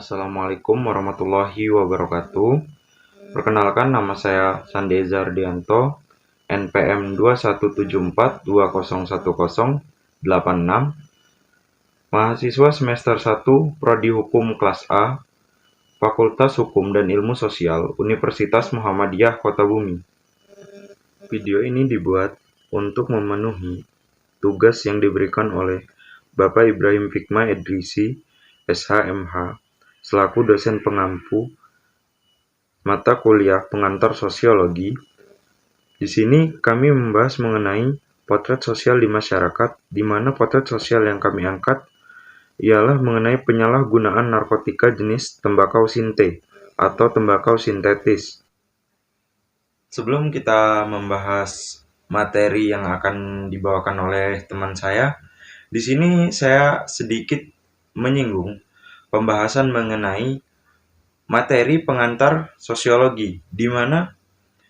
Assalamualaikum warahmatullahi wabarakatuh. Perkenalkan, nama saya Sandeza Ardianto, NPM 2174201086, mahasiswa semester 1 Prodi Hukum kelas A, Fakultas Hukum dan Ilmu Sosial, Universitas Muhammadiyah Kota Bumi. Video ini dibuat untuk memenuhi tugas yang diberikan oleh Bapak Ibrahim Fikma Edrisi, SHMH, selaku dosen pengampu mata kuliah pengantar sosiologi. Di sini kami membahas mengenai potret sosial di masyarakat, di mana potret sosial yang kami angkat ialah mengenai penyalahgunaan narkotika jenis tembakau sinte atau tembakau sintetis. Sebelum kita membahas materi yang akan dibawakan oleh teman saya, di sini saya sedikit menyinggung pembahasan mengenai materi pengantar sosiologi, di mana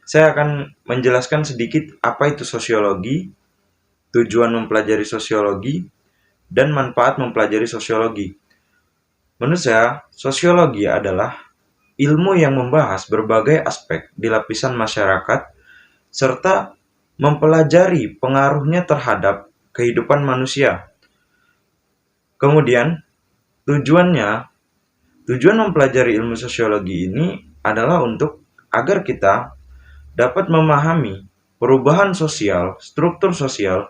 saya akan menjelaskan sedikit apa itu sosiologi, tujuan mempelajari sosiologi, dan manfaat mempelajari sosiologi. Menurut saya, sosiologi adalah ilmu yang membahas berbagai aspek di lapisan masyarakat, serta mempelajari pengaruhnya terhadap kehidupan manusia. Kemudian, Tujuan mempelajari ilmu sosiologi ini adalah untuk agar kita dapat memahami perubahan sosial, struktur sosial,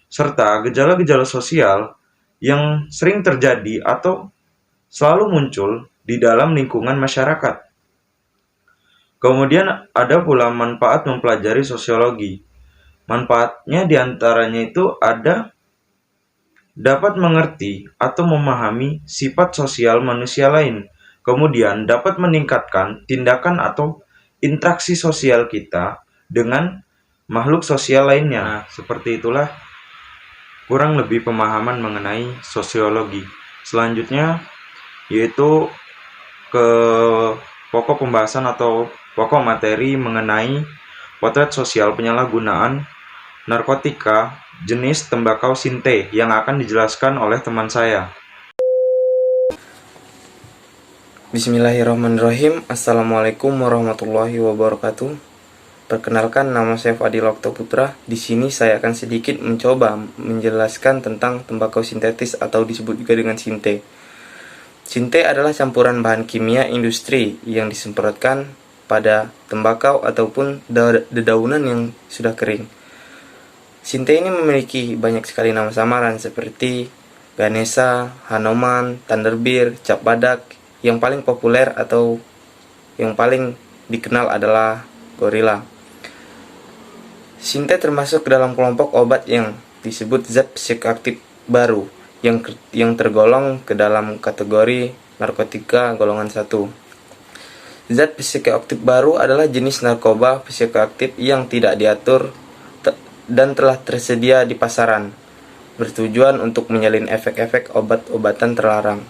serta gejala-gejala sosial yang sering terjadi atau selalu muncul di dalam lingkungan masyarakat. Kemudian ada pula manfaat mempelajari sosiologi. Manfaatnya diantaranya itu ada dapat mengerti atau memahami sifat sosial manusia lain, kemudian dapat meningkatkan tindakan atau interaksi sosial kita dengan makhluk sosial lainnya. Nah, seperti itulah kurang lebih pemahaman mengenai sosiologi. Selanjutnya yaitu ke pokok pembahasan atau pokok materi mengenai potret sosial penyalahgunaan narkotika jenis tembakau sinte yang akan dijelaskan oleh teman saya. Bismillahirrahmanirrahim. Assalamualaikum warahmatullahi wabarakatuh. Perkenalkan, nama saya Fadil Oktoputra. Di sini saya akan sedikit mencoba menjelaskan tentang tembakau sintetis atau disebut juga dengan sinte. Sinte adalah campuran bahan kimia industri yang disemprotkan pada tembakau ataupun dedaunan yang sudah kering. Sinte ini memiliki banyak sekali nama samaran seperti Ganesha, Hanoman, Thunderbird, Cap Badak. Yang paling populer atau yang paling dikenal adalah Gorilla. Sinte termasuk ke dalam kelompok obat yang disebut zat psikoaktif baru yang tergolong ke dalam kategori narkotika golongan 1. Zat psikoaktif baru adalah jenis narkoba psikoaktif yang tidak diatur dan telah tersedia di pasaran, bertujuan untuk menyalin efek-efek obat-obatan terlarang.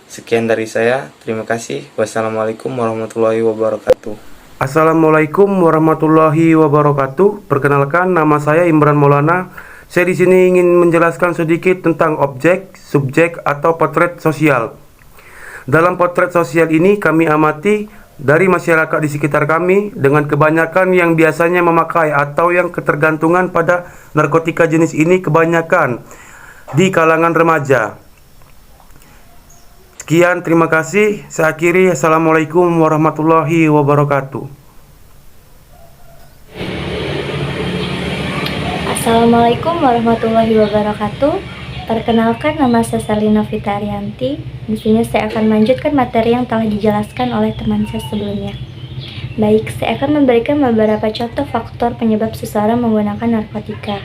Sekian dari saya, terima kasih. Wassalamualaikum warahmatullahi wabarakatuh. Assalamualaikum warahmatullahi wabarakatuh. Perkenalkan, nama saya Imran Maulana. Saya di sini ingin menjelaskan sedikit tentang objek, subjek atau potret sosial. Dalam potret sosial ini kami amati dari masyarakat di sekitar kami dengan kebanyakan yang biasanya memakai atau yang ketergantungan pada narkotika jenis ini kebanyakan di kalangan remaja. Sekian, terima kasih. Saya akhiri. Assalamualaikum warahmatullahi wabarakatuh. Assalamualaikum warahmatullahi wabarakatuh. Perkenalkan, nama saya Salina Fitarianti. Di sini saya akan melanjutkan materi yang telah dijelaskan oleh teman saya sebelumnya. Baik, saya akan memberikan beberapa contoh faktor penyebab seseorang menggunakan narkotika.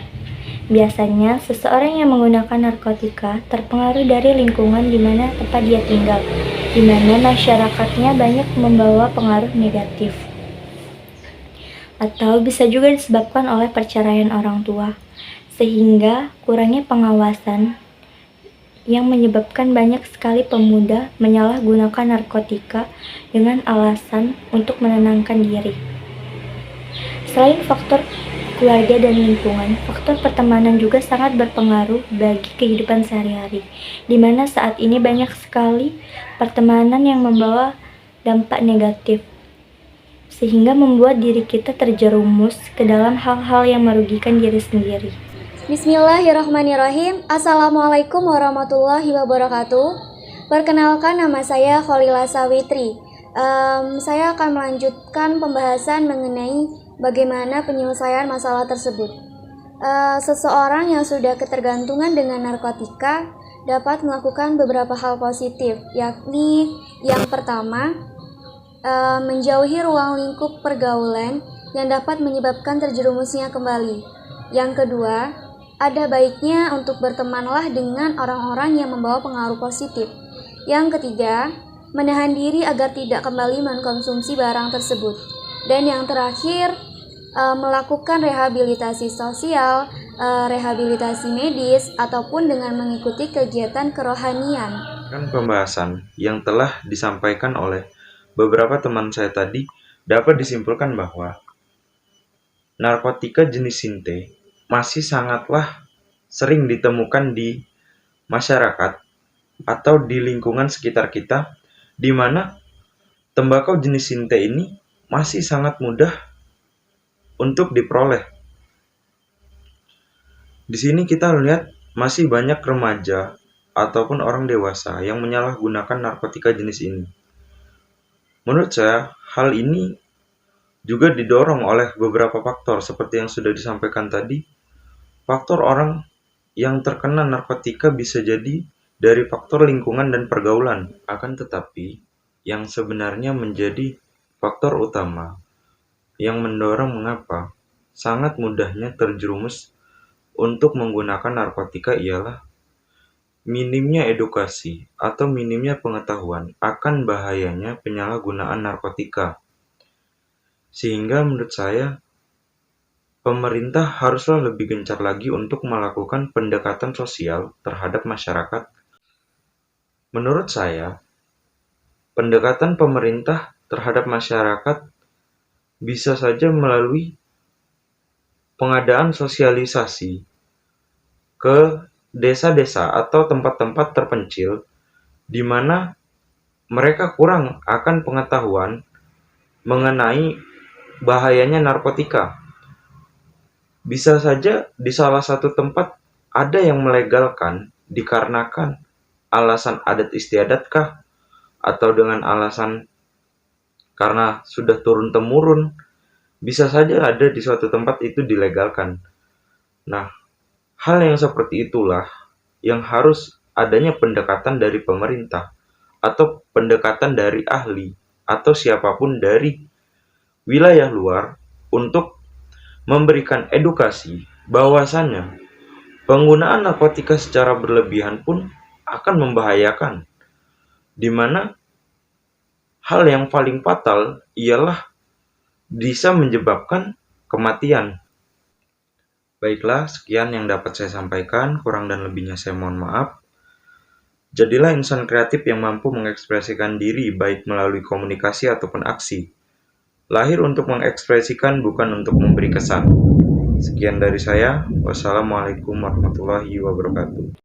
Biasanya, seseorang yang menggunakan narkotika terpengaruh dari lingkungan di mana tempat dia tinggal, di mana masyarakatnya banyak membawa pengaruh negatif. Atau bisa juga disebabkan oleh perceraian orang tua, sehingga kurangnya pengawasan yang menyebabkan banyak sekali pemuda menyalahgunakan narkotika dengan alasan untuk menenangkan diri. Selain faktor keluarga dan lingkungan. Faktor pertemanan juga sangat berpengaruh bagi kehidupan sehari-hari, di mana saat ini banyak sekali pertemanan yang membawa dampak negatif, sehingga membuat diri kita terjerumus ke dalam hal-hal yang merugikan diri sendiri. Bismillahirrahmanirrahim. Assalamualaikum warahmatullahi wabarakatuh. Perkenalkan, nama saya Kholila Sawitri. Saya akan melanjutkan pembahasan mengenai bagaimana penyelesaian masalah tersebut. Seseorang yang sudah ketergantungan dengan narkotika dapat melakukan beberapa hal positif, yakni yang pertama, menjauhi ruang lingkup pergaulan yang dapat menyebabkan terjerumusnya kembali. Yang kedua, ada baiknya untuk bertemanlah dengan orang-orang yang membawa pengaruh positif. Yang ketiga, menahan diri agar tidak kembali mengkonsumsi barang tersebut. Dan yang terakhir, melakukan rehabilitasi sosial, rehabilitasi medis, ataupun dengan mengikuti kegiatan kerohanian. Pembahasan yang telah disampaikan oleh beberapa teman saya tadi dapat disimpulkan bahwa narkotika jenis sinte masih sangatlah sering ditemukan di masyarakat atau di lingkungan sekitar kita, di mana tembakau jenis sinte ini masih sangat mudah untuk diperoleh. Di sini kita lihat masih banyak remaja ataupun orang dewasa yang menyalahgunakan narkotika jenis ini. Menurut saya, hal ini juga didorong oleh beberapa faktor seperti yang sudah disampaikan tadi. Faktor orang yang terkena narkotika bisa jadi dari faktor lingkungan dan pergaulan. Akan tetapi, yang sebenarnya menjadi faktor utama yang mendorong mengapa sangat mudahnya terjerumus untuk menggunakan narkotika ialah minimnya edukasi atau minimnya pengetahuan akan bahayanya penyalahgunaan narkotika. Sehingga menurut saya, pemerintah haruslah lebih gencar lagi untuk melakukan pendekatan sosial terhadap masyarakat. Menurut saya, pendekatan pemerintah terhadap masyarakat bisa saja melalui pengadaan sosialisasi ke desa-desa atau tempat-tempat terpencil di mana mereka kurang akan pengetahuan mengenai bahayanya narkotika. Bisa saja di salah satu tempat ada yang melegalkan dikarenakan alasan adat istiadat kah, atau dengan alasan karena sudah turun-temurun. Bisa saja ada di suatu tempat itu dilegalkan. Nah, hal yang seperti itulah yang harus adanya pendekatan dari pemerintah atau pendekatan dari ahli atau siapapun dari wilayah luar untuk memberikan edukasi bahwasannya penggunaan narkotika secara berlebihan pun akan membahayakan, di mana hal yang paling fatal ialah bisa menyebabkan kematian. Baiklah, sekian yang dapat saya sampaikan, kurang dan lebihnya saya mohon maaf. Jadilah insan kreatif yang mampu mengekspresikan diri baik melalui komunikasi ataupun aksi. Lahir untuk mengekspresikan, bukan untuk memberi kesan. Sekian dari saya. Wassalamualaikum warahmatullahi wabarakatuh.